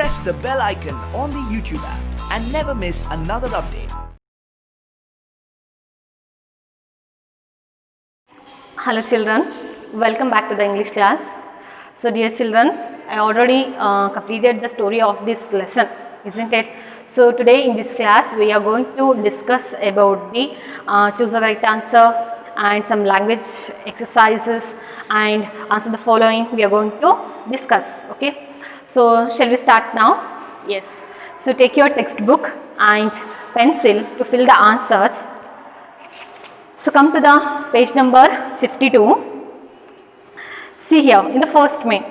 press the bell icon on the YouTube app and never miss another update. Hello children, welcome back to the English class. So dear children, I already completed the story of this lesson, isn't it? So today in this class we are going to discuss about the choose the right answer and some language exercises and answer the following we are going to discuss. Okay, so shall we start now? Yes. So take your textbook and pencil to fill the answers. So come to the page number 52. See here in the first main,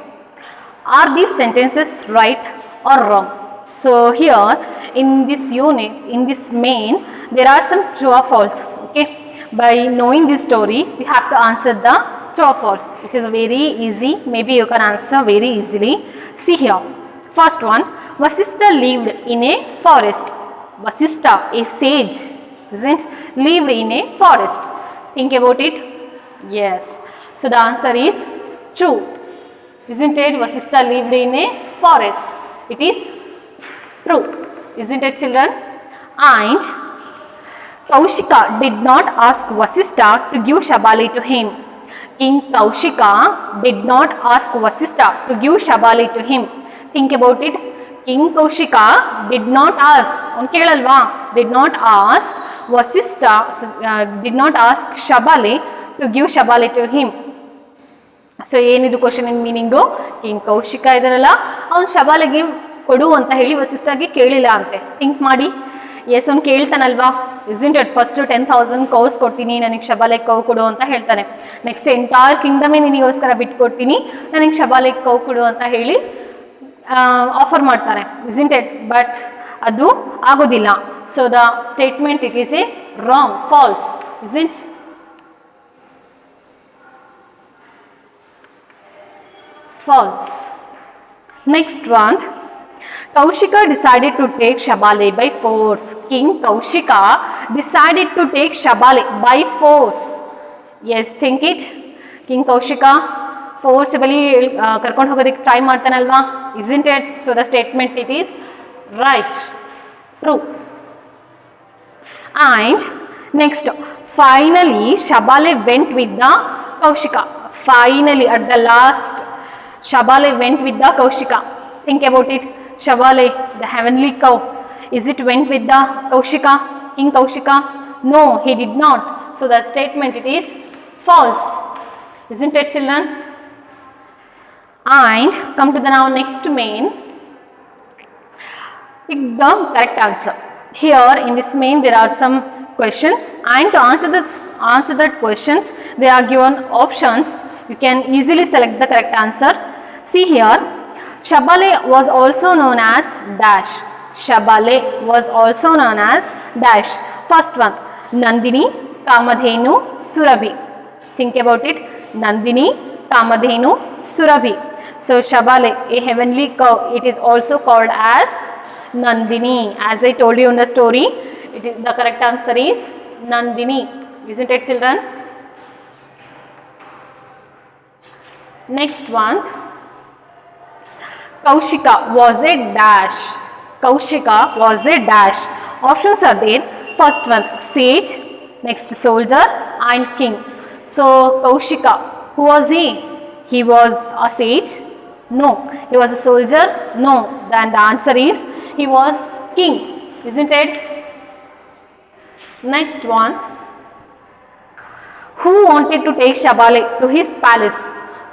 are these sentences right or wrong? So here in this unit, in this main, there are some true or false. Okay, by knowing this story we have to answer the true or false. It is very easy, maybe you can answer very easily. See here, first one, Vasistha lived in a forest. Vasistha, a sage, isn't, lived in a forest. Think about it. Yes, so the answer is true, isn't it? Vasistha lived in a forest. It is true, isn't it children? And Kaushika did not ask Vasistha to give Shabali to him. King Kaushika did not ask Vasistha to give Shabali to him. Think about it. King Kaushika did not ask, did not ask Vasistha, did not ask Shabali to give Shabali to him. So ಏನಿದು question in meaning? King Kaushika ಇದಾರಲ್ಲ, ಅವ್ನು ಶಬಾಲಿಗೆ ಕೊಡು ಅಂತ ಹೇಳಿ ವಸಿಷ್ಠಗೆ ಕೇಳಿಲ್ಲ ಅಂತೆ. Think ಮಾಡಿ. S, ಅವ್ನು ಕೇಳ್ತಾನಲ್ವಾ, ಇಸ್ಂಟ್ ಇಟ್? ಫಸ್ಟ್ 10,000 ಕೌಸ್ ಕೊಡ್ತೀನಿ, ನನಗೆ ಶಬಾಲಿಗೆ ಕೌ ಕೊಡು ಅಂತ ಹೇಳ್ತಾನೆ. ನೆಕ್ಸ್ಟ್ ಎಂಟೈರ್ ಕಿಂಗ್ಡಮೇ ನಿನಗೋಸ್ಕರ ಬಿಟ್ಕೊಡ್ತೀನಿ, ನನಗೆ ಶಬಾಲಿಗೆ ಕೌ ಕೊಡು ಅಂತ ಹೇಳಿ ಆಫರ್ ಮಾಡ್ತಾರೆ, ಇಸ್ಂಟ್ ಇಟ್? ಬಟ್ ಅದು ಆಗೋದಿಲ್ಲ. So the statement it is a wrong, false, isn't? False. Next one, Kaushika decided to take Shabali by force. King Kaushika decided to take Shabali by force. Yes, think it. King Kaushika forcibly karkondu hogodike try ಮಾಡ್ತಾನಲ್ವಾ, isn't it? So the statement it is right, true. And next, finally Shabali went with the Kaushika. Finally, at the last, Shabali went with the Kaushika. Think about it. Shabali, the heavenly cow, is it went with the Kaushika, King Kaushika? No, he did not. So the statement it is false, isn't it children? And come to the now next main. Pick the correct answer. Here in this main there are some questions, and to answer that questions they are given options. You can easily select the correct answer. See here, Shabali was also known as dash. Shabali was also known as dash. First one, Nandini, Kamadhenu, Surabhi. Think about it. Nandini, Kamadhenu, Surabhi. So Shabali, a heavenly cow, it is also called as Nandini. As I told you in the story, the correct answer is Nandini, isn't it children? Next one, Kaushika was a dash. Kaushika was a dash. Options are there. First one, sage, next soldier and king. So Kaushika, who was he? He was a sage? No. He was a soldier? No. Then the answer is he was king, isn't it? Next one, who wanted to take Shabali to his palace?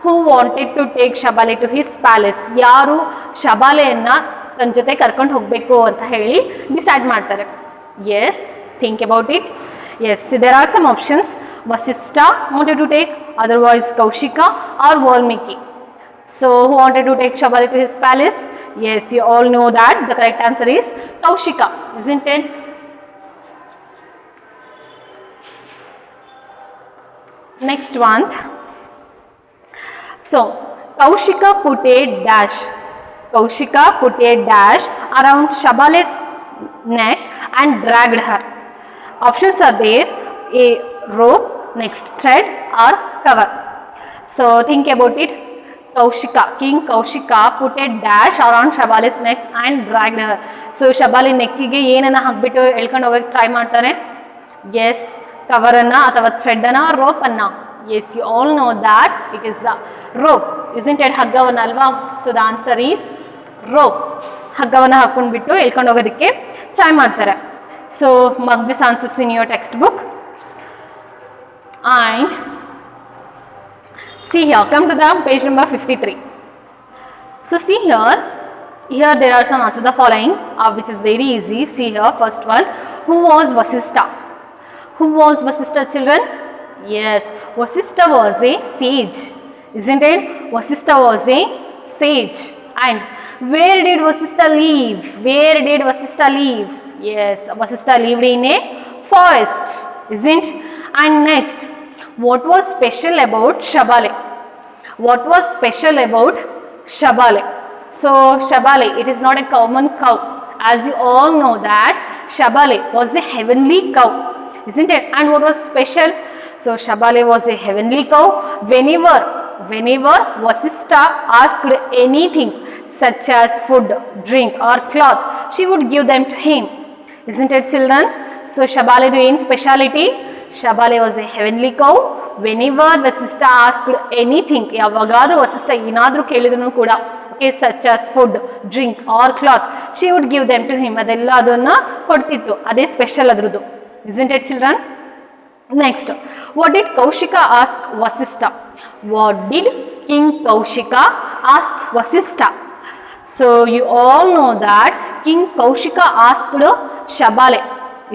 Who wanted to take Shabali to his palace? ಯಾರು ಶಬಾಲೆಯನ್ನ ತನ್ನ ಜೊತೆ ಕರ್ಕೊಂಡು ಹೋಗಬೇಕು ಅಂತ ಹೇಳಿ decide ಮಾಡ್ತಾರೆ? Yes, think about it. Yes, there are some options. Vasistha wanted to take, otherwise Kaushika or Valmiki. So who wanted to take Shabali to his palace? Yes, you all know that the correct answer is Kaushika, isn't it? Next one. So Kaushika put a dash. Kaushika put a dash around Shabali's neck and dragged her. Options are there: a rope, next thread or cover. So think about it. Kaushika, King Kaushika put a dash around Shabale's neck and dragged her. So Shabale ನೆಕ್ಕಿಗೆ ಏನನ್ನ ಹಾಕ್ಬಿಟ್ಟು ಎಳ್ಕೊಂಡು ಹೋಗಕ್ಕೆ try ಮಾಡ್ತಾರೆ? S, ಕವರನ್ನ ಅಥವಾ thread ಅನ್ನ, rope ಅನ್ನ. Yes, you all know that it is the rope, isn't it? ಹಗ್ಗವನ್ನ ಅಲ್ವಾ? So the answer is rope. ಹಗ್ಗವನ್ನ ಹಾಕೊಂಡ್ಬಿಟ್ಟು ಎಳ್ಕೊಂಡು ಹೋಗೋದಕ್ಕೆ ಟ್ರೈ ಮಾಡ್ತಾರೆ. So mark this answers in your textbook. And see here, come to the page number 53. So see here there are some answers the following, which is very easy. See here, first one, who was Vasistha? Who was Vasistha, children? Yes, Vasistha was a sage, isn't it? Vasistha was a sage. And where did Vasistha live? Where did Vasistha live? Yes, Vasistha lived in a forest, isn't? And next, what was special about Shabale? What was special about Shabale? So Shabale, it is not a common cow. As you all know that Shabale was a heavenly cow, isn't it? And what was special? So Shabale was a heavenly cow. Whenever Vasistha asked anything such as food, drink or cloth, she would give them to him, isn't it, children? So Shabale doing speciality. Shabale was a heavenly cow. Whenever Vasistha asked anything, ಯಾವಾಗಾದ್ರೂ ವಸಿಷ್ಠ ಏನಾದ್ರೂ ಕೇಳಿದ್ರು ಕೂಡ, okay, such as food, drink or cloth, she would give them to him. ಅದೆಲ್ಲ ಅದನ್ನ ಕೊಡ್ತಿತ್ತು, ಅದೇ special ಅದ್ರದ್ದು, isn't it, children? Next, what did Kaushika ask Vasistha? What did King Kaushika ask Vasistha? So you all know that King Kaushika asked Shabale,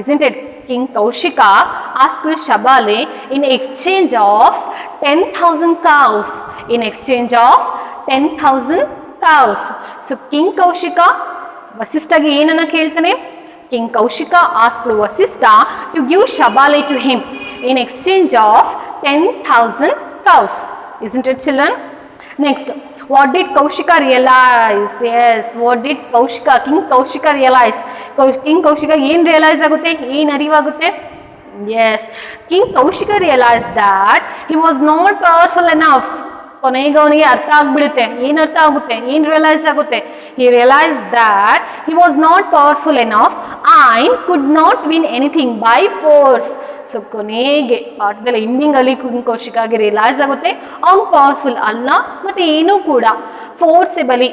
isn't it? King Kaushika asked Shabale in exchange of 10,000 cows. In exchange of 10,000 cows. So King Kaushika Vasistha ge ಏನನ್ನ ಕೇಳ್ತಾನೆ? King Kaushika asked Vasistha to give Shabale to him in exchange of 10,000 cows. Isn't it, children? Next, what did Kaushika realize? Yes, what did King Kaushika realize? King Kaushika ಏನು realise ಆಗುತ್ತೆ? ಏನು ಅರಿವಾಗುತ್ತೆ? Yes, King Kaushika realized that he was not powerful enough. ಕೊನೆಗೆ ಅವನಿಗೆ ಅರ್ಥ ಆಗ್ಬಿಡುತ್ತೆ. ಏನು ಅರ್ಥ ಆಗುತ್ತೆ? ಏನು ರಿಯಲೈಸ್ ಆಗುತ್ತೆ? He realized that he was not powerful enough and could not win anything by force. So ಕೊನೆಗೆ ಪಾಠದಲ್ಲಿ ಎಂಡಿಂಗ್ ಅಲ್ಲಿ ಕಿಂಗ್ ಕೌಶಿಕಾಗೆ ರಿಯಲೈಸ್ ಆಗುತ್ತೆ ಅವ್ನು ಪವರ್ಫುಲ್ ಅಲ್ಲ, ಮತ್ತೆ ಏನೂ ಕೂಡ ಫೋರ್ಸೆಬಲಿ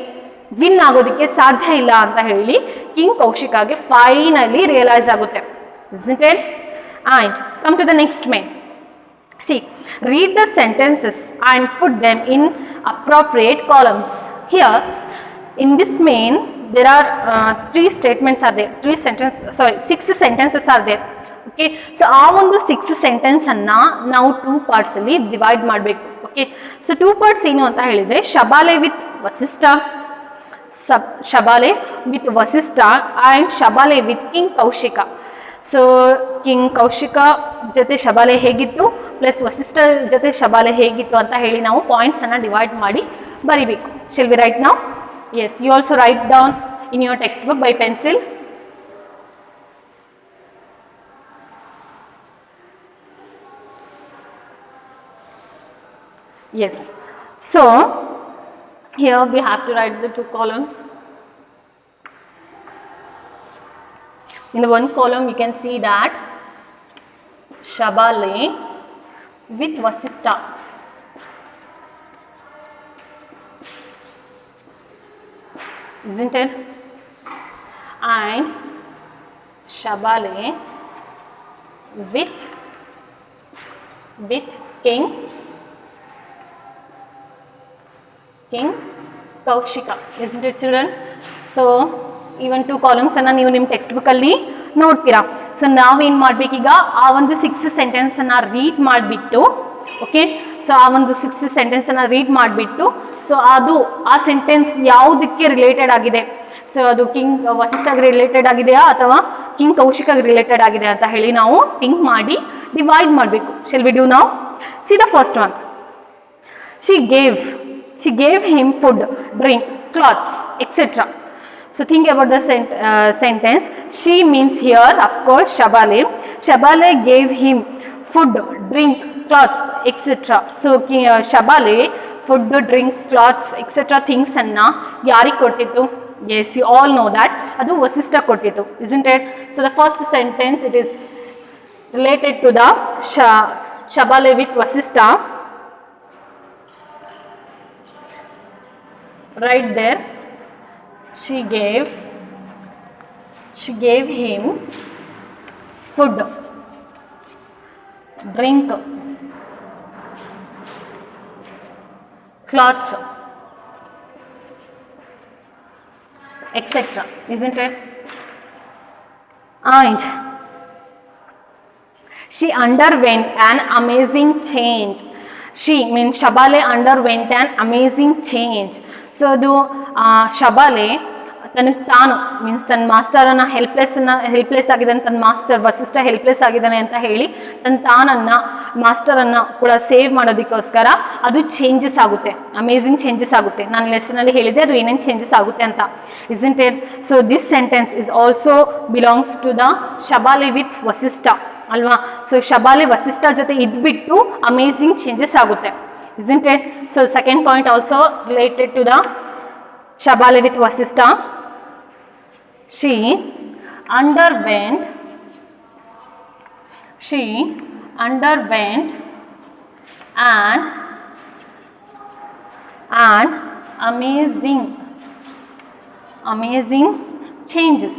ವಿನ್ ಆಗೋದಕ್ಕೆ ಸಾಧ್ಯ ಇಲ್ಲ ಅಂತ ಹೇಳಿ ಕಿಂಗ್ ಕೌಶಿಕಾಗೆ ಫೈನಲಿ ರಿಯಲೈಸ್ ಆಗುತ್ತೆ, isn't it? And come to the next main. See, read the sentences and put them in appropriate columns. Here in this main there are 6 sentences are there. Okay, so ಆ ಒಂದು 6 sentence ಅನ್ನ ನಾವು 2 parts ಅಲ್ಲಿ divide ಮಾಡಬೇಕು. Okay, so 2 parts ಏನು ಅಂತ ಹೇಳಿದ್ರೆ Shabale with Vasishtha, Shabale with Vasishtha and Shabale with king Kaushika. So king Kaushika ಜೊತೆ ಶಬಾಲೆ ಹೇಗಿತ್ತು ಪ್ಲಸ್ ವಸಿಷ್ಠ ಜೊತೆ ಶಬಾಲೆ ಹೇಗಿತ್ತು ಅಂತ ಹೇಳಿ ನಾವು ಪಾಯಿಂಟ್ಸ್ ಅನ್ನ ಡಿವೈಡ್ ಮಾಡಿ ಬರಿಬೇಕು. Shall we write now? Yes, you also write down in your text book by pencil. Yes, so here we have to write the 2 columns. In the one column you can see that Shabale with Vasistha, isn't it? And Shabale with King Kaushika, isn't it, children? So even 2 columns ಅನ್ನ ನೀವು ನಿಮ್ಮ text book ಅಲ್ಲಿ ನೋಡ್ತೀರಾ. So ನಾವೇನ್ ಮಾಡ್ಬೇಕೀಗ, ಆ ಒಂದು 6 sentence ಅನ್ನ read ಮಾಡಿಬಿಟ್ಟು, ಓಕೆ, ಸೊ ಆ ಒಂದು 6 ಸೆಂಟೆನ್ಸ್ ಅನ್ನ ರೀಡ್ ಮಾಡಿಬಿಟ್ಟು, ಸೊ ಅದು ಆ ಸೆಂಟೆನ್ಸ್ ಯಾವುದಕ್ಕೆ ರಿಲೇಟೆಡ್ ಆಗಿದೆ, ಸೊ ಅದು ಕಿಂಗ್ ವಸಿಷ್ಠಗೆ ರಿಲೇಟೆಡ್ ಆಗಿದೆಯಾ ಅಥವಾ ಕಿಂಗ್ ಕೌಶಿಕಗೆ ರಿಲೇಟೆಡ್ ಆಗಿದೆ ಅಂತ ಹೇಳಿ ನಾವು ಥಿಂಕ್ ಮಾಡಿ ಡಿವೈಡ್ ಮಾಡಬೇಕು. Shall we do now? C the first one. She gave him food, drink, clothes, etc. So think about the sentence. She means here, of course, Shabale. Shabale gave him food, drink, clothes, etc. So Shabale food, drink, clothes etcetera ಥಿಂಗ್ಸನ್ನು ಯಾರಿಗೆ ಕೊಡ್ತಿತ್ತು? Yes, you all know that ಅದು ವಸಿಷ್ಠ ಕೊಟ್ಟಿತ್ತು, isn't it? So the first sentence it is related to the Shabale with Vasishtha. Right there, she gave him food, drink, clothes, etc. Isn't it? And she underwent an amazing change. She means Shabale underwent an amazing change. So ಅದು ಶಬಾಲೆ ತನಗೆ ತಾನು means ತನ್ನ ಮಾಸ್ಟರನ್ನು helpless ಆಗಿದ್ದಾನೆ, ತನ್ನ master Vasishtha helpless ಆಗಿದ್ದಾನೆ ಅಂತ ಹೇಳಿ ತಾನನ್ನು ಮಾಸ್ಟರನ್ನು ಕೂಡ ಸೇವ್ ಮಾಡೋದಕ್ಕೋಸ್ಕರ ಅದು ಚೇಂಜಸ್ ಆಗುತ್ತೆ, ಅಮೇಝಿಂಗ್ ಚೇಂಜಸ್ ಆಗುತ್ತೆ. ನಾನು ಲೆಸನಲ್ಲಿ ಹೇಳಿದೆ ಅದು ಏನೇನು ಚೇಂಜಸ್ ಆಗುತ್ತೆ ಅಂತ, isn't it? So this sentence is also belongs to the Shabale with Vasishtha ಅಲ್ವಾ? ಸೊ ಶಬಾಲೆ ವಸಿಷ್ಠ ಜೊತೆ ಇದ್ಬಿಟ್ಟು ಅಮೇಝಿಂಗ್ ಚೇಂಜಸ್ ಆಗುತ್ತೆ, isn't it? So second point also related to the Shabale with Vasistha. She underwent an amazing changes.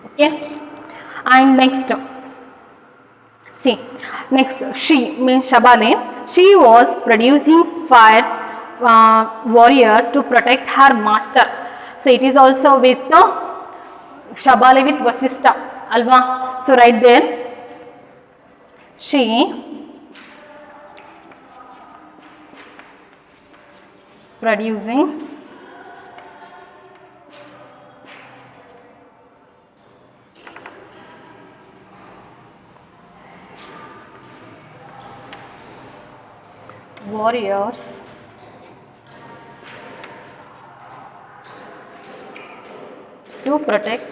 Okay, and next, see, next, she means Shabale, she was producing fires, warriors to protect her master. So it is also with Shabale with Vasistha alva? So right there, she producing warriors to protect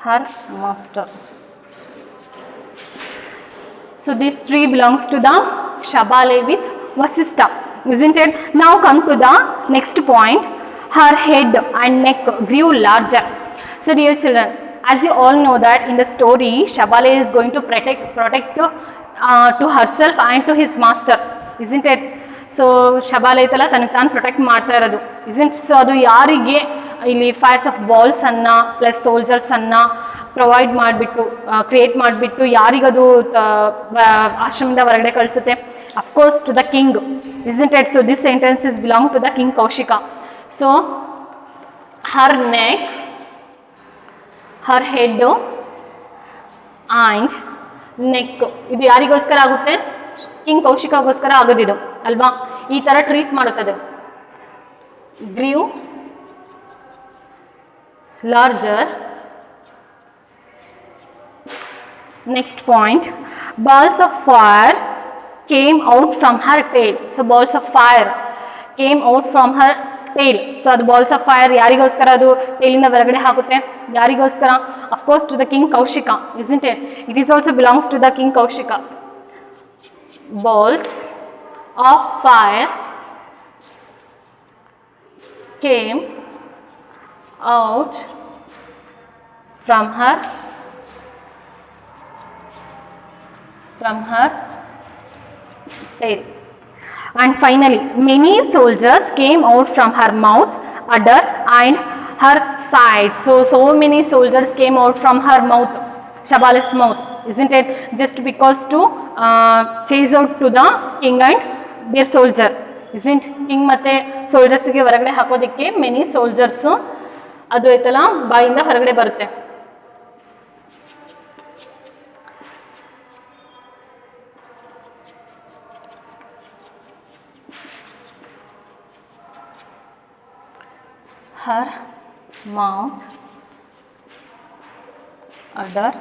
her master. So these three belongs to the Shabale with Vasistha, isn't it? Now come to the next point. Her head and neck grew larger. So dear children, as you all know that in the story, Shabale is going to protect to herself and to his master, isn't it? So Shabale itala tanage tanu protect ಮಾಡ್ತಾ ಇರೋದು, isn't? So ಅದು ಯಾರಿಗೆ ಇಲ್ಲಿ fires of balls ಅನ್ನ plus soldiers ಅನ್ನ provide ಮಾಡಿಬಿಟ್ಟು create ಮಾಡಿಬಿಟ್ಟು ಯಾರಿಗದು ಆಶ್ರಮದಿಂದ ಹೊರಗಡೆ ಕಳಿಸುತ್ತೆ? Of course to the king, isn't it? So this sentence is belong to the king Kaushika. So her neck, her head and neck ಇದು ಯಾರಿಗೋಸ್ಕರ ಆಗುತ್ತೆ? ಕಿಂಗ್ ಕೌಶಿಕಗೋಸ್ಕರ ಆಗೋದಿದು ಅಲ್ವಾ? ಈ ತರ ಟ್ರೀಟ್ ಮಾಡುತ್ತದೆ. Grew larger. Next point, balls of fire came out from her tail. So balls of fire came out from her tail. So ಅದು balls of fire ಯಾರಿಗೋಸ್ಕರ ಅದು ಟೇಲಿಂದ ಹೊರಗಡೆ ಹಾಕುತ್ತೆ? ಯಾರಿಗೋಸ್ಕರ? Of course to the king Kaushika, isn't it? It is also belongs to the king Kaushika. Balls of fire came out from her tail. And finally, many soldiers came out from her mouth, udder and her side. So many soldiers came out from her mouth, Shabale's mouth, isn't it? Just because to chase out to the king and their soldier, isn't? King ಮತ್ತೆ soldiers ಗೆ ಹೊರಗಡೆ ಹಾಕೋದಕ್ಕೆ many soldiers ಅದು ಐತಲ್ಲ ಬಾಯಿಂದ ಹೊರಗಡೆ ಬರುತ್ತೆ. Her mouth, udder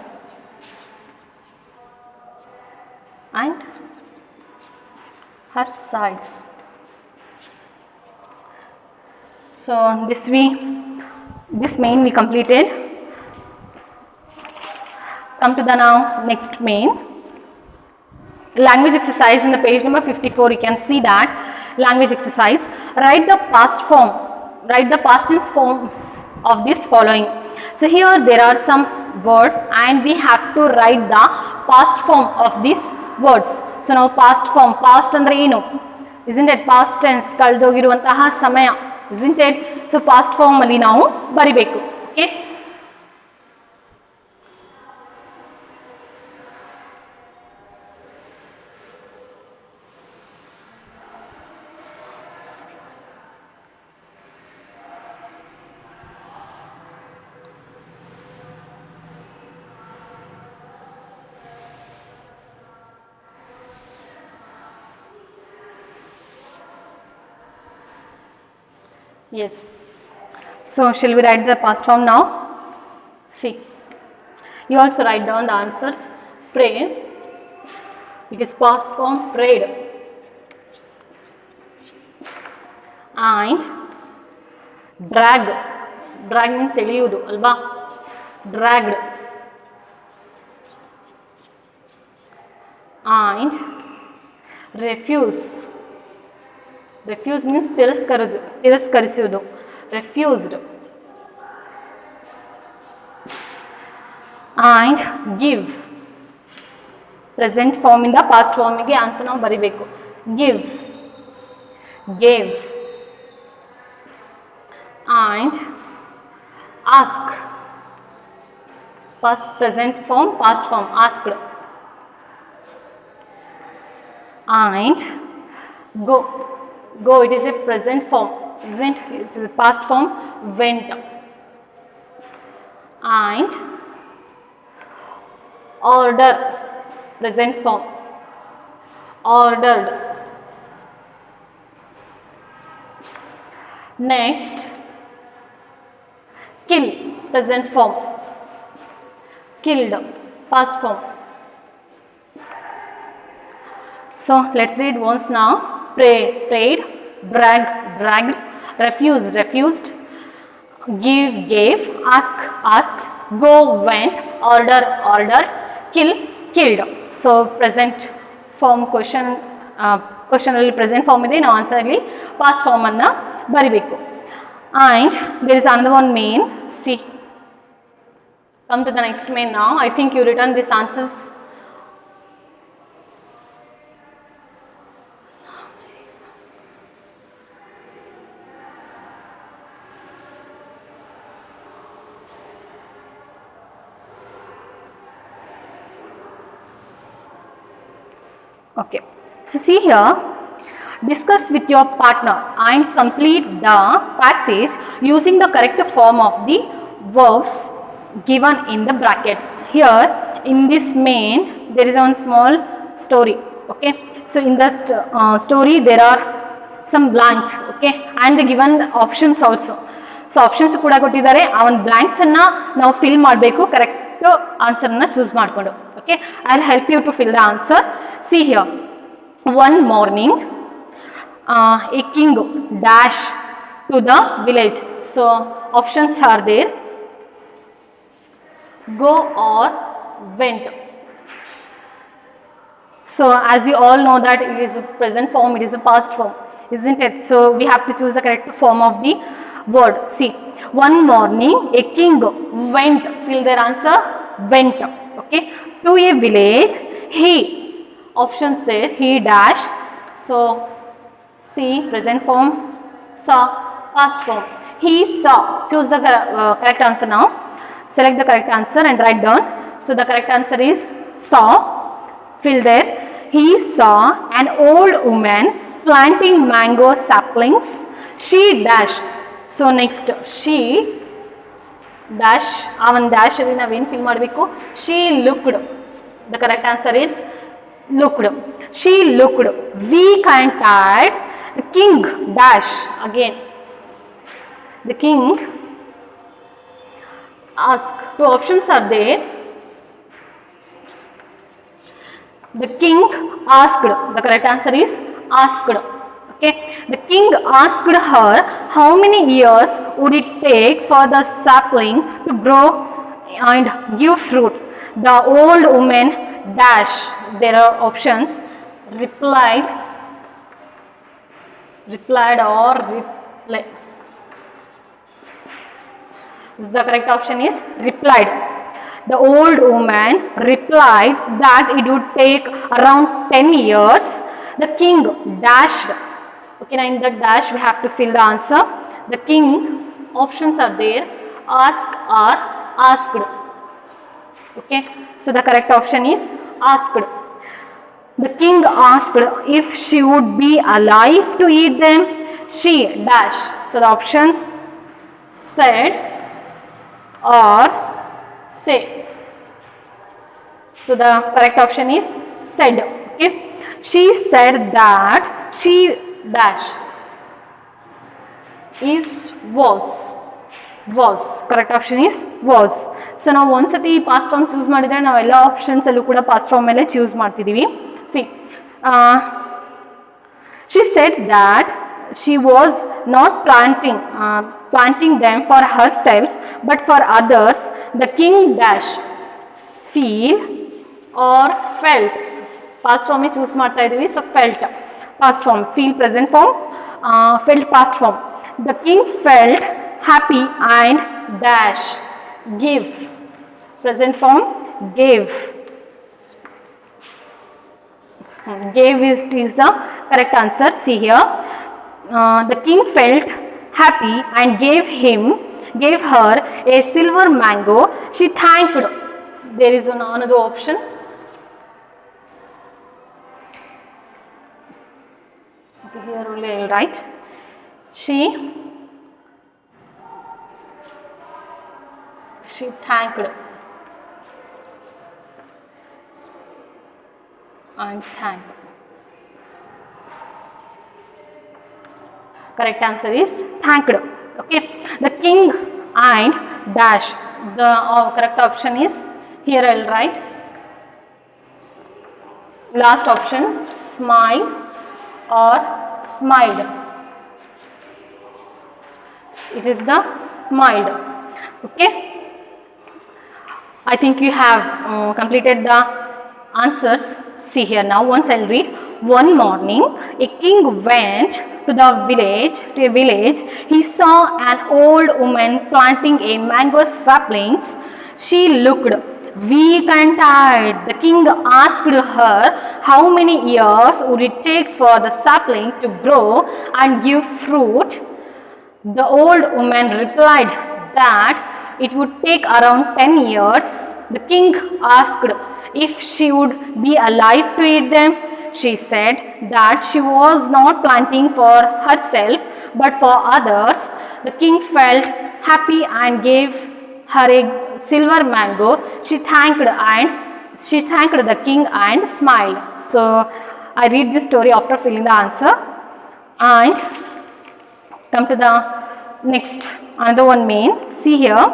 and her sides. So this main we completed. come to the now next main language exercise. In the page number 54 you can see that language exercise. Write the past form, write the past tense forms of this following. So here there are some words and we have to write the past form of these words. So now past form, past andre enu, isn't it? Past tense, kaldogiruvantaha samaya, isn't it? So past form alli ನಾವು ಬರಿಬೇಕು. Okay, yes. So shall we write the past form now? See, you also write down the answers. Pray, it is past form prayed. And drag, drag means ಎಳೆಯುವುದು ಅಲ್ವಾ, dragged. And refuse, refuse means ತಿರಸ್ಕರಿಸುವುದು, refused. And give, present form ಇಂದ past form ಗೆ answer ನಾವು ಬರಿಬೇಕು. give, gave. And ask, past present form past form asked. And go, go, it is a present form, isn't it? It is a past form went. And order, present form ordered. Next, kill, present form killed, past form. So let's read once now. Pray, prayed. Drag, dragged. Refuse, refused. Give, gave. Ask, asked. Go, went. Order, ordered. Kill, killed. So present form question, question ಅಲ್ಲಿ present form ಇದೆ, ನಾವು answer ಅಲ್ಲಿ past form ಅನ್ನ ಬರಿಬೇಕು. And there is another one main. See, come to the next main now. I think you written these answers. Okay, so see here, discuss with your partner and complete the passage using the correct form of the verbs given in the brackets. Here in this main there is one small story. Okay, so in the story there are some blanks. Okay, and the given options also. So options ಕೂಡ ಕೊಟ್ಟಿದ್ದಾರೆ, ಆ ಒಂದು blanks ಅನ್ನ ನಾವು fill ಮಾಡಬೇಕು, correct answer ಅನ್ನ choose ಮಾಡಿಕೊಂಡು. Okay, I'll help you to fill the answer. See here, one morning a king dash to the village. So options are there, go or went. So as you all know that it is a present form, it is a past form, isn't it? So we have to choose the correct form of the word. See, one morning a king went, fill their answer, went. Okay, to a village, he, options there, he dash. So see, present form, saw, past form, he saw. Choose the correct answer now. Select the correct answer and write down. So the correct answer is saw, fill there. He saw an old woman planting mango saplings. She dash. So next, she dash, ಆ ಒಂದು dash ಅಲ್ಲಿ ನಾವೇನು fill ಮಾಡಬೇಕು, she looked. The correct answer is looked. She looked weak and tired. The king dash, again the king asked. Two options are there. The king asked, the correct answer is asked. Okay, the king asked her how many years would it take for the sapling to grow and give fruit. The old woman dash, there are options, replied or reply. The correct option is replied. The old woman replied that it would take around 10 years. The king dashed. Okay, now in the dash we have to fill the answer. The king, options are there, asked or asked. Okay, so the correct option is asked. The king asked if she would be alive to eat them. She dash. So the options said or say. So the correct option is said. Okay, she said that she dash is was. Correct option is was. So now ಒಂದ್ಸತಿ past form choose ಮಾಡಿದ್ರೆ ನಾವು ಎಲ್ಲ options ಅಲ್ಲೂ ಕೂಡ past form ಮೇಲೆ choose ಮಾಡ್ತಿದೀವಿ. See, she said that she was not planting them for herself but for others. The king dash feel or felt. Past form choose ಮಾಡ್ತಾ ಇದೀವಿ. So felt past form, feel present form, felt past form. The king felt happy and dash give, present form gave. Gave is the correct answer. See here, the king felt happy and gave her a silver mango. She thanked. There is another option. Okay, here only I will write. She thanked and thanked. Correct answer is thanked. Okay, the king and dash. The correct option is here I will write. Last option, smile or smiled. It is the smiled. Okay, I think you have completed the answers. See here now, once I'll read. One morning a king went to a village. He saw an old woman planting a mango saplings. She looked weak and tired. The king asked her how many years would it take for the sapling to grow and give fruit. The old woman replied that it would take around 10 years. The king asked if she would be alive to eat them. She said that she was not planting for herself but for others. The king felt happy and gave her a silver mango. She thanked the king and smiled. So I read this story after filling the answer and come to the next, another one main. See here,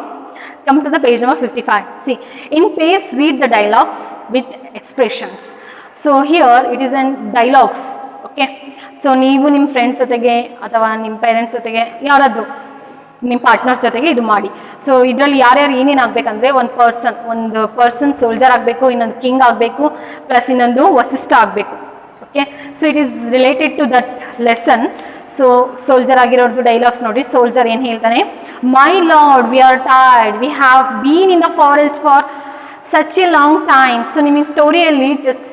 come to the page number 55. See, in pace read the dialogues with expressions. So here it is in dialogues. Okay, so ನೀವು ನಿಮ್ಮ friends ಜೊತೆಗೆ ಅಥವಾ ನಿಮ್ಮ parents ಜೊತೆಗೆ ಯಾರಾದರೂ ನಿಮ್ಮ partners ಜೊತೆಗೆ ಇದು ಮಾಡಿ. ಸೊ ಇದರಲ್ಲಿ ಯಾರ್ಯಾರು ಏನೇನು ಆಗಬೇಕಂದ್ರೆ ಒಂದು ಪರ್ಸನ್ ಸೋಲ್ಜರ್ ಆಗಬೇಕು, ಇನ್ನೊಂದು ಕಿಂಗ್ ಆಗಬೇಕು, ಪ್ಲಸ್ ಇನ್ನೊಂದು ವಸಿಷ್ಠ ಆಗಬೇಕು. Okay, so it is related to that lesson. So soldier ಆಗಿರೋದು ಡೈಲಾಗ್ಸ್ ನೋಡಿ. ಸೋಲ್ಜರ್ ಏನು ಹೇಳ್ತಾನೆ, my lord we are tired, we have been in the forest for such a long time. So ನಿಮಗೆ ಸ್ಟೋರಿಯಲ್ಲಿ just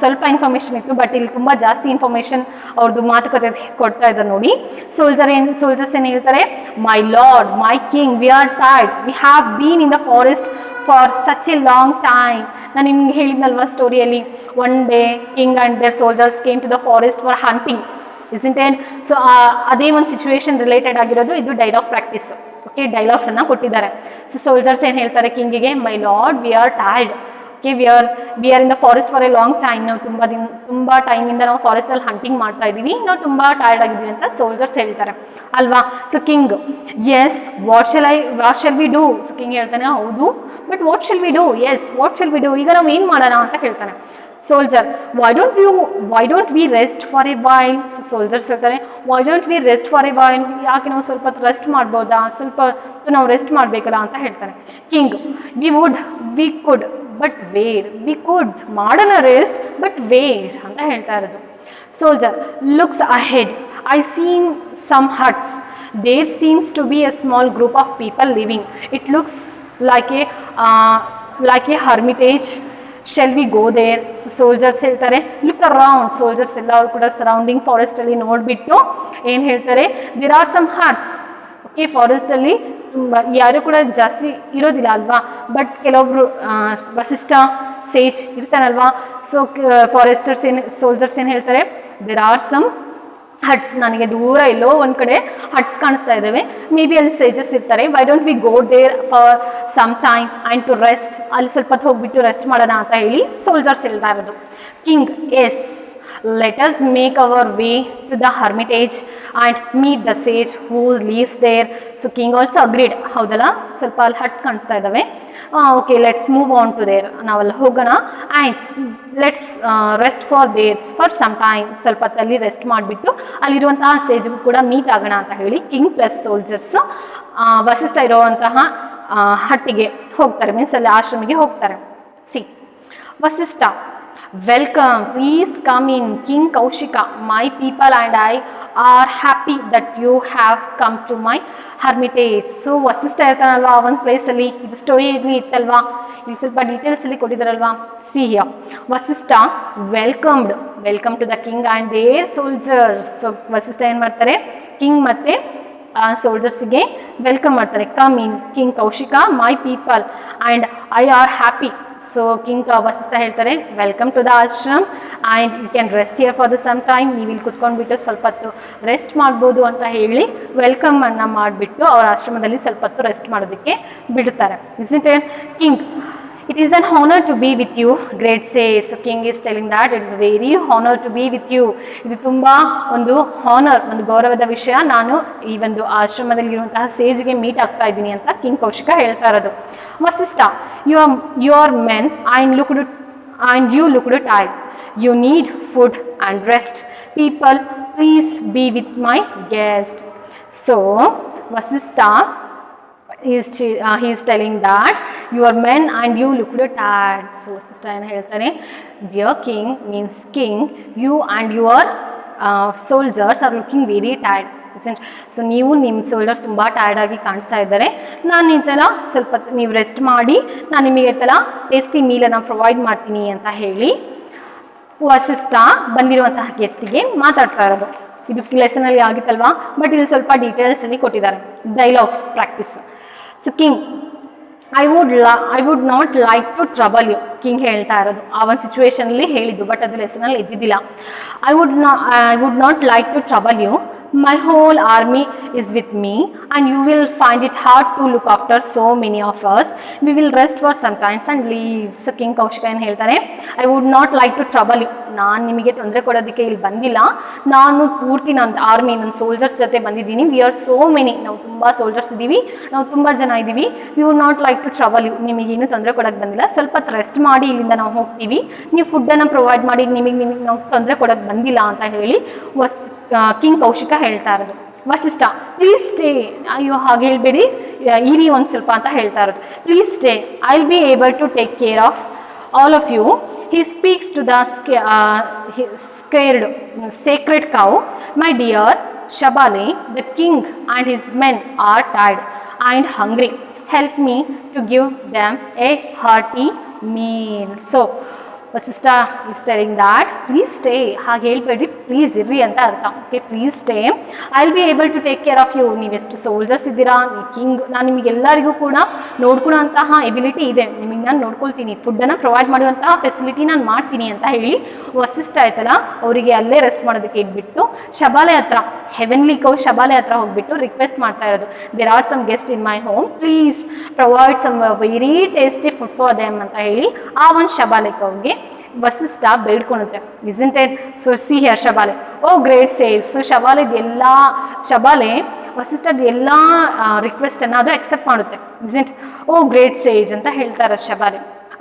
ಸ್ವಲ್ಪ information ಇತ್ತು, but ಇಲ್ಲಿ ತುಂಬ ಜಾಸ್ತಿ ಇನ್ಫಾರ್ಮೇಷನ್ ಅವ್ರದ್ದು ಮಾತುಕತೆ ಕೊಡ್ತಾ ಇದ್ದಾರೆ ನೋಡಿ. ಸೋಲ್ಜರ್ಸ್ ಏನು ಹೇಳ್ತಾರೆ, my lord, my king, we are tired, we have been in the forest for such a long time. ನಾನು ನಿಮ್ಗೆ ಹೇಳಿದ್ನಲ್ವ ಸ್ಟೋರಿಯಲ್ಲಿ, one day king and their soldiers came to the forest for hunting, isn't it? So ಅದೇ ಒಂದು situation related ಆಗಿರೋದು ಇದು dialogue practice. Okay, ಡೈಲಾಗ್ಸನ್ನು ಕೊಟ್ಟಿದ್ದಾರೆ. So soldiers ಏನು ಹೇಳ್ತಾರೆ ಕಿಂಗಿಗೆ, my lord we are tired. Okay, we are in the forest for a long time. ನಾವು ತುಂಬ ಟೈಮಿಂದ ನಾವು ಫಾರೆಸ್ಟಲ್ಲಿ ಹಂಟಿಂಗ್ ಮಾಡ್ತಾ ಇದ್ದೀವಿ, ನಾವು ತುಂಬ ಟೈರ್ಡ್ ಆಗಿದ್ದೀವಿ ಅಂತ ಸೋಲ್ಜರ್ಸ್ ಹೇಳ್ತಾರೆ ಅಲ್ವಾ. So king, yes what shall we do. So king ಹೇಳ್ತಾನೆ, ಹೌದು, but what shall we do. Yes what shall we do, ಈಗ ನಾವು ಏನು ಮಾಡೋಣ ಅಂತ ಕೇಳ್ತಾನೆ. Soldier, why don't we rest for a while. So soldiers ಹೇಳ್ತಾರೆ, why don't we rest for a while, ಯಾಕೆ ನಾವು ಸ್ವಲ್ಪ ರೆಸ್ಟ್ ಮಾಡ್ಬೋದಾ, ಸ್ವಲ್ಪ ನಾವು ರೆಸ್ಟ್ ಮಾಡಬೇಕಲ್ಲ ಅಂತ ಹೇಳ್ತಾನೆ. King, we could but where we could ಮಾಡೋಣ ರೆಸ್ಟ್ ಬಟ್ ವೇರ್ ಅಂತ ಹೇಳ್ತಾ ಇರೋದು. Soldier looks ahead I seen some huts there seems to be a small group of people living it looks like a hermitage shall we go there. Soldiers ಹೇಳ್ತಾರೆ look around, soldiers ಎಲ್ಲರೂ ಕೂಡ surrounding ಫಾರೆಸ್ಟಲ್ಲಿ ನೋಡಿಬಿಟ್ಟು ಏನು ಹೇಳ್ತಾರೆ, there are some huts. Okay, ಫಾರೆಸ್ಟಲ್ಲಿ ತುಂಬ ಯಾರು ಕೂಡ ಜಾಸ್ತಿ ಇರೋದಿಲ್ಲ ಅಲ್ವಾ, ಬಟ್ ಕೆಲವೊಬ್ರು ವಸಿಷ್ಠ ಸೇಜ್ ಇರ್ತಾನಲ್ವಾ. ಸೊ ಫಾರೆಸ್ಟರ್ಸ್ ಏನು ಸೋಲ್ಜರ್ಸ್ ಏನು ಹೇಳ್ತಾರೆ, ದೇರ್ ಆರ್ ಸಮ್ ಹಟ್ಸ್, ನನಗೆ ದೂರ ಎಲ್ಲೋ ಒಂದು ಕಡೆ ಹಟ್ಸ್ ಕಾಣಿಸ್ತಾ ಇದ್ದಾವೆ, ಮೇ ಬಿ ಅಲ್ಲಿ ಸೇಜಸ್ ಇರ್ತಾರೆ, why don't we go there for some time and to rest, ಅಲ್ಲಿ ಸ್ವಲ್ಪ ಹೊತ್ತು ಹೋಗ್ಬಿಟ್ಟು ರೆಸ್ಟ್ ಮಾಡೋಣ ಅಂತ ಹೇಳಿ ಸೋಲ್ಜರ್ಸ್ ಹೇಳ್ತಾ ಇರೋದು. King yes let us make our way to the hermitage and meet the sage who lives there. So king also agreed, ಹೌದಲ್ಲ, ಸ್ವಲ್ಪ ಅಲ್ಲಿ ಹಟ್ ಕಾಣಿಸ್ತಾ ಇದ್ದಾವೆ, okay let's move on to there, ನಾವಲ್ಲಿ ಹೋಗೋಣ, and let's rest for there's for some time, ಸ್ವಲ್ಪ ಹೊತ್ತಲ್ಲಿ rest ಮಾಡಿಬಿಟ್ಟು ಅಲ್ಲಿರುವಂತಹ ಸೇಜ್ಗೂ ಕೂಡ ಮೀಟ್ ಆಗೋಣ ಅಂತ ಹೇಳಿ ಕಿಂಗ್ ಪ್ಲಸ್ ಸೋಲ್ಜರ್ಸ್ ವಸಿಷ್ಠ ಇರುವಂತಹ ಹಟ್ಟಿಗೆ ಹೋಗ್ತಾರೆ, ಮೀನ್ಸ್ ಅಲ್ಲಿ ಆಶ್ರಮಿಗೆ ಹೋಗ್ತಾರೆ. See Vasishtha welcome please come in king Kaushika my people and I are happy that you have come to my hermitage. So Vasishtha ಇರ್ತಾನಲ್ವಾ ಆ ಒಂದು ಪ್ಲೇಸಲ್ಲಿ, ಇದು ಸ್ಟೋರಿ ಇಲ್ಲಿ ಇತ್ತಲ್ವಾ, ಇಲ್ಲಿ ಸ್ವಲ್ಪ ಡೀಟೇಲ್ಸಲ್ಲಿ ಕೊಟ್ಟಿದ್ದಾರಲ್ವಾ. See here Vasishtha welcome to the king and their soldiers. So Vasishtha ಏನು ಮಾಡ್ತಾರೆ, ಕಿಂಗ್ ಮತ್ತು ಸೋಲ್ಜರ್ಸಿಗೆ ವೆಲ್ಕಮ್ ಮಾಡ್ತಾರೆ. Come in king Kaushika my people and I are happy. So king Vasishtha ಹೇಳ್ತಾರೆ welcome to the ashram and you can rest here for the some time, ನೀವು ಇಲ್ಲಿ ಕುತ್ಕೊಂಡ್ಬಿಟ್ಟು ಸ್ವಲ್ಪ ಹೊತ್ತು ರೆಸ್ಟ್ ಮಾಡ್ಬೋದು ಅಂತ ಹೇಳಿ ವೆಲ್ಕಮನ್ನು ಮಾಡಿಬಿಟ್ಟು ಅವರ ಆಶ್ರಮದಲ್ಲಿ ಸ್ವಲ್ಪ ಹೊತ್ತು ರೆಸ್ಟ್ ಮಾಡೋದಕ್ಕೆ ಬಿಡ್ತಾರೆ. Isn't it? King it is an honour to be with you great sage. So king is telling that it is very honour to be with you. ಇದು ತುಂಬ ಒಂದು ಹಾನರ್, ಒಂದು ಗೌರವದ ವಿಷಯ, ನಾನು ಈ ಒಂದು ಆಶ್ರಮದಲ್ಲಿರುವಂತಹ ಸೇಜ್ಗೆ ಮೀಟ್ ಆಗ್ತಾ ಇದ್ದೀನಿ ಅಂತ ಕಿಂಗ್ ಕೌಶಿಕ ಹೇಳ್ತಾ ಇರೋದು. Vasishtha you are men and you looked tired. You need food and rest. People, please be with my guest. So Vasistha he is telling that you are men and you looked tired. So Vasistha ಏನು ಹೇಳ್ತಾನೆ, dear king means king, you and your soldiers are looking very tired. So ನೀವು ನಿಮ್ಮ soldiers ತುಂಬ ಟಯರ್ಡಾಗಿ ಕಾಣಿಸ್ತಾ ಇದ್ದಾರೆ, ನಾನು ಈ ಥರ ಸ್ವಲ್ಪ ನೀವು ರೆಸ್ಟ್ ಮಾಡಿ ನಾನು ನಿಮಗೆ ಈ ಥರ ಟೇಸ್ಟಿ ಮೀಲನ್ನು ಪ್ರೊವೈಡ್ ಮಾಡ್ತೀನಿ ಅಂತ ಹೇಳಿ ವಸಿಷ್ಠ ಬಂದಿರುವಂತಹ ಗೆಸ್ಟಿಗೆ ಮಾತಾಡ್ತಾ ಇರೋದು. ಇದು ಲೆಸನಲ್ಲಿ ಆಗಿತ್ತಲ್ವಾ, ಬಟ್ ಇಲ್ಲಿ ಸ್ವಲ್ಪ ಡೀಟೇಲ್ಸಲ್ಲಿ ಕೊಟ್ಟಿದ್ದಾರೆ, dialogues practice. So king I would not like to trouble you. King ಹೇಳ್ತಾ ಇರೋದು ಆ ಒಂದು ಸಿಚುವೇಶನಲ್ಲಿ ಹೇಳಿದ್ದು, ಬಟ್ ಅದು ಲೆಸನಲ್ಲಿ ಇದ್ದಿದ್ದಿಲ್ಲ. I would not like to trouble you. My whole army is with me and you will find it hard to look after so many of us. We will rest for some time and leave. So King Kaushika ಏನು ಹೇಳ್ತಾರೆ, I would not like to trouble you. ನಾನು ನಿಮಗೆ ತೊಂದರೆ ಕೊಡೋದಕ್ಕೆ ಇಲ್ಲಿ ಬಂದಿಲ್ಲ, ನಾನು ಪೂರ್ತಿ ನನ್ನ ಆರ್ಮಿ ನನ್ನ ಸೋಲ್ಜರ್ಸ್ ಜೊತೆ ಬಂದಿದ್ದೀನಿ. ವಿ ಆರ್ ಸೋ ಮೆನಿ, ನಾವು ತುಂಬ ಸೋಲ್ಜರ್ಸ್ ಇದ್ದೀವಿ, ನಾವು ತುಂಬ ಜನ ಇದ್ದೀವಿ. We would not like to trouble you. ನಿಮಗೇನು ತೊಂದರೆ ಕೊಡೋಕ್ಕೆ ಬಂದಿಲ್ಲ, ಸ್ವಲ್ಪ ರೆಸ್ಟ್ ಮಾಡಿ ಇಲ್ಲಿಂದ ನಾವು ಹೋಗ್ತೀವಿ, ನೀವು ಫುಡ್ಡನ್ನು ಪ್ರೊವೈಡ್ ಮಾಡಿ, ನಿಮಗೆ ನಾವು ತೊಂದರೆ ಕೊಡೋಕ್ಕೆ ಬಂದಿಲ್ಲ ಅಂತ ಹೇಳಿ ಕಿಂಗ್ ಕೌಶಿಕ ಹೇಳ್ತಾ ಇರೋದು. ವಸಿಷ್ಠ ಪ್ಲೀಸ್ ಸ್ಟೇ, ಅಯ್ಯೋ ಹಾಗೆ ಹೇಳ್ಬೇಡಿ, ಇರಿ ಒಂದು ಸ್ವಲ್ಪ ಅಂತ ಹೇಳ್ತಾ ಇರೋದು. Please stay, I will be able to take care of all of you. He speaks to the scared sacred cow, my dear Shabale, the king and his men are tired and hungry. Help me to give them a hearty meal. So Vasistha is telling that please stay, ಹಾಗೆ ಹೇಳ್ಬೇಡಿ, please ಇರ್ರಿ ಅಂತ ಅರ್ಥ. Okay, please stay, I will be able to take care of you. ನೀವೆಷ್ಟು soldiers ಇದ್ದೀರಾ, king, ನಾನು ನಿಮಗೆಲ್ಲರಿಗೂ ಕೂಡ ನೋಡ್ಕೊಳ್ಳೋಂತಹ ಎಬಿಲಿಟಿ ಇದೆ, ನಿಮಗೆ ನಾನು ನೋಡ್ಕೊಳ್ತೀನಿ, ಫುಡ್ಡನ್ನು ಪ್ರೊವೈಡ್ ಮಾಡುವಂತಹ ಫೆಸಿಲಿಟಿ ನಾನು ಮಾಡ್ತೀನಿ ಅಂತ ಹೇಳಿ ವಸಿಷ್ಠ ಆಯ್ತಲ್ಲ ಅವರಿಗೆ ಅಲ್ಲೇ ರೆಸ್ಟ್ ಮಾಡೋದಕ್ಕೆ ಇಟ್ಬಿಟ್ಟು ಶಬಾಲೆ ಹತ್ರ, ಹೆವೆನ್ಲಿ ಕೌ ಶಬಾಲೆ ಹತ್ರ ಹೋಗ್ಬಿಟ್ಟು ರಿಕ್ವೆಸ್ಟ್ ಮಾಡ್ತಾ ಇರೋದು, there are some guest in my home, please provide some very tasty food for them ಅಂತ ಹೇಳಿ ಆ ಒಂದು ಶಬಾಲೆ ಕೌಗೆ ವಸಿಷ್ಠ ಬೇಡ್ಕೊಳುತ್ತೆ. Isn't it? So see here Shabale, oh great sage. So Shabale ವಸಿಷ್ಠದ ಎಲ್ಲ ರಿಕ್ವೆಸ್ಟನ್ನು ಅದು ಅಕ್ಸೆಪ್ಟ್ ಮಾಡುತ್ತೆ. ಇಸ್ಂಟ್? ಓ ಗ್ರೇಟ್ ಸೇಜ್ ಅಂತ ಹೇಳ್ತಾರೆ Shabale.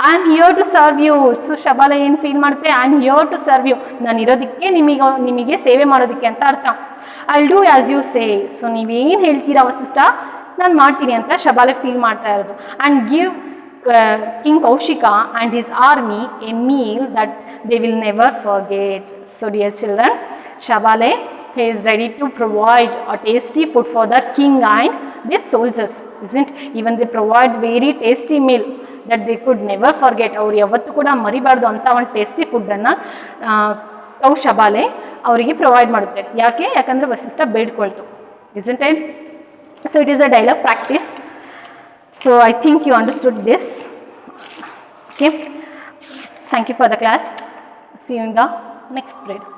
I am here to serve you. So Shabale ಏನು ಫೀಲ್ ಮಾಡುತ್ತೆ, I am here to serve you, ನಾನು ಇರೋದಕ್ಕೆ ನಿಮಗೆ ಸೇವೆ ಮಾಡೋದಕ್ಕೆ ಅಂತ ಅರ್ಥ. I will do as you say. So ನೀವೇನು ಹೇಳ್ತೀರಾ ವಸಿಷ್ಠ, ನಾನು ಮಾಡ್ತೀನಿ ಅಂತ ಶಬಾಲೆ ಫೀಲ್ ಮಾಡ್ತಾ ಇರೋದು. And give King Kaushika and his army a meal that they will never forget. So dear children, Shabale, he is ready to provide a tasty food for the king and their soldiers, isn't? Even they provide very tasty meal that they could never forget. ಅವ್ರು ಯಾವತ್ತೂ ಕೂಡ ಮರಿಬಾರ್ದು ಅಂತ ಒಂದು tasty ಫುಡ್ಡನ್ನು cow Shabale ಅವರಿಗೆ provide ಮಾಡುತ್ತೆ. ಯಾಕಂದರೆ Vasishtha ಬೇಡ್ಕೊಳ್ತು, isn't it? So it is a dialogue practice. So I think you understood this. Okay. Thank you for the class. See you in the next period.